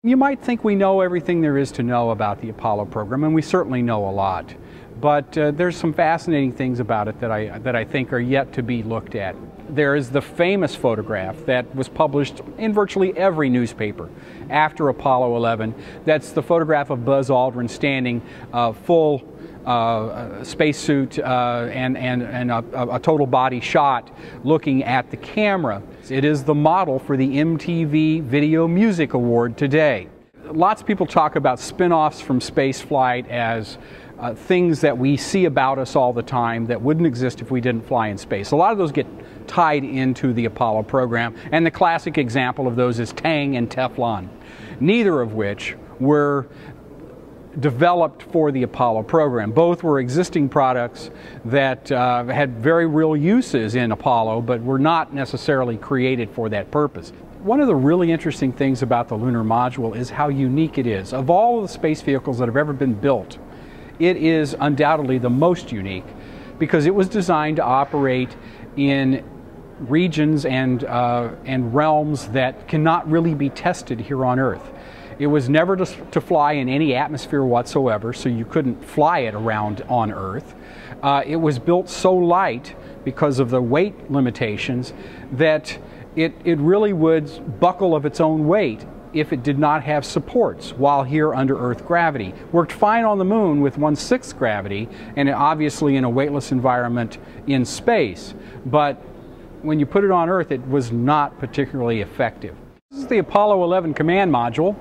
You might think we know everything there is to know about the Apollo program, and we certainly know a lot. But there's some fascinating things about it that I think are yet to be looked at. There is the famous photograph that was published in virtually every newspaper after Apollo 11. That's the photograph of Buzz Aldrin standing full spacesuit and a total body shot looking at the camera. It is the model for the MTV Video Music Award today. Lots of people talk about spin-offs from spaceflight as things that we see about us all the time that wouldn't exist if we didn't fly in space. A lot of those get tied into the Apollo program, and the classic example of those is Tang and Teflon, neither of which were developed for the Apollo program. Both were existing products that had very real uses in Apollo, but were not necessarily created for that purpose. One of the really interesting things about the lunar module is how unique it is. Of all of the space vehicles that have ever been built, it is undoubtedly the most unique because it was designed to operate in regions and realms that cannot really be tested here on Earth. It was never to fly in any atmosphere whatsoever, so you couldn't fly it around on Earth. It was built so light because of the weight limitations that it really would buckle of its own weight if it did not have supports while here under Earth gravity. Worked fine on the moon with 1/6 gravity and obviously in a weightless environment in space, but when you put it on Earth it was not particularly effective. This is the Apollo 11 command module,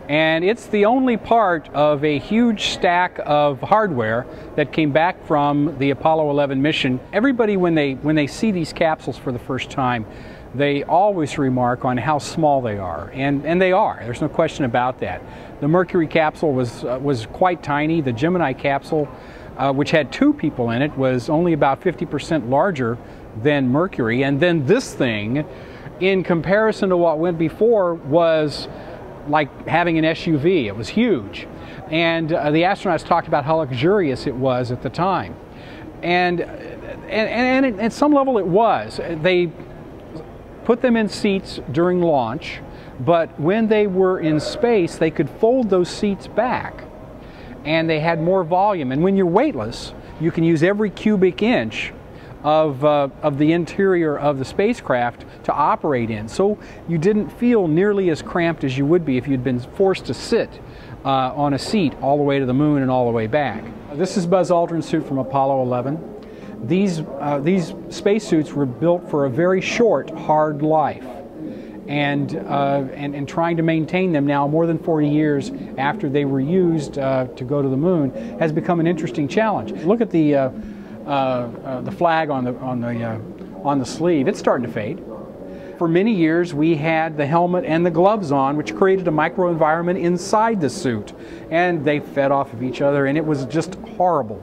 and it's the only part of a huge stack of hardware that came back from the Apollo 11 mission. Everybody, when they see these capsules for the first time, they always remark on how small they are, and they are. There's no question about that. The Mercury capsule was quite tiny. The Gemini capsule, which had 2 people in it, was only about 50% larger than Mercury. And then this thing, in comparison to what went before, was like having an SUV. It was huge. And the astronauts talked about how luxurious it was at the time. And at some level it was. They put them in seats during launch, but when they were in space, they could fold those seats back, and they had more volume. And when you're weightless, you can use every cubic inch of the interior of the spacecraft to operate in. So you didn't feel nearly as cramped as you would be if you'd been forced to sit on a seat all the way to the moon and all the way back. This is Buzz Aldrin's suit from Apollo 11. These spacesuits were built for a very short, hard life, and trying to maintain them now more than 40 years after they were used to go to the moon has become an interesting challenge. Look at the flag on the sleeve. It's starting to fade. For many years we had the helmet and the gloves on, which created a microenvironment inside the suit, and they fed off of each other, and it was just horrible.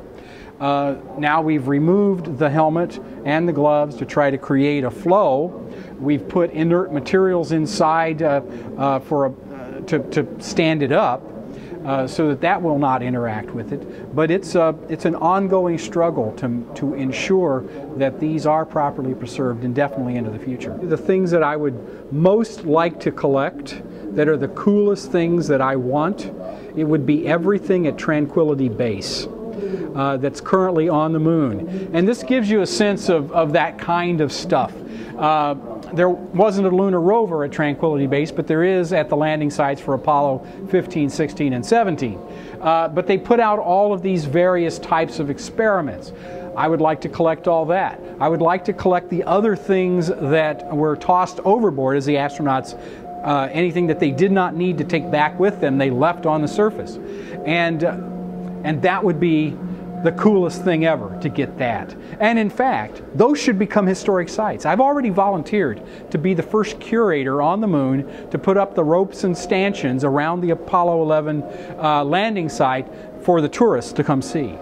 Now we've removed the helmet and the gloves to try to create a flow. We've put inert materials inside to stand it up so that will not interact with it. But it's an ongoing struggle to ensure that these are properly preserved indefinitely into the future. The things that I would most like to collect, that are the coolest things that I want, it would be everything at Tranquility Base. That's currently on the moon. And this gives you a sense of that kind of stuff. There wasn't a lunar rover at Tranquility Base, but there is at the landing sites for Apollo 15, 16, and 17. But they put out all of these various types of experiments. I would like to collect all that. I would like to collect the other things that were tossed overboard as the astronauts, anything that they did not need to take back with them, they left on the surface. And that would be the coolest thing ever, to get that. And in fact, those should become historic sites. I've already volunteered to be the first curator on the moon to put up the ropes and stanchions around the Apollo 11 landing site for the tourists to come see.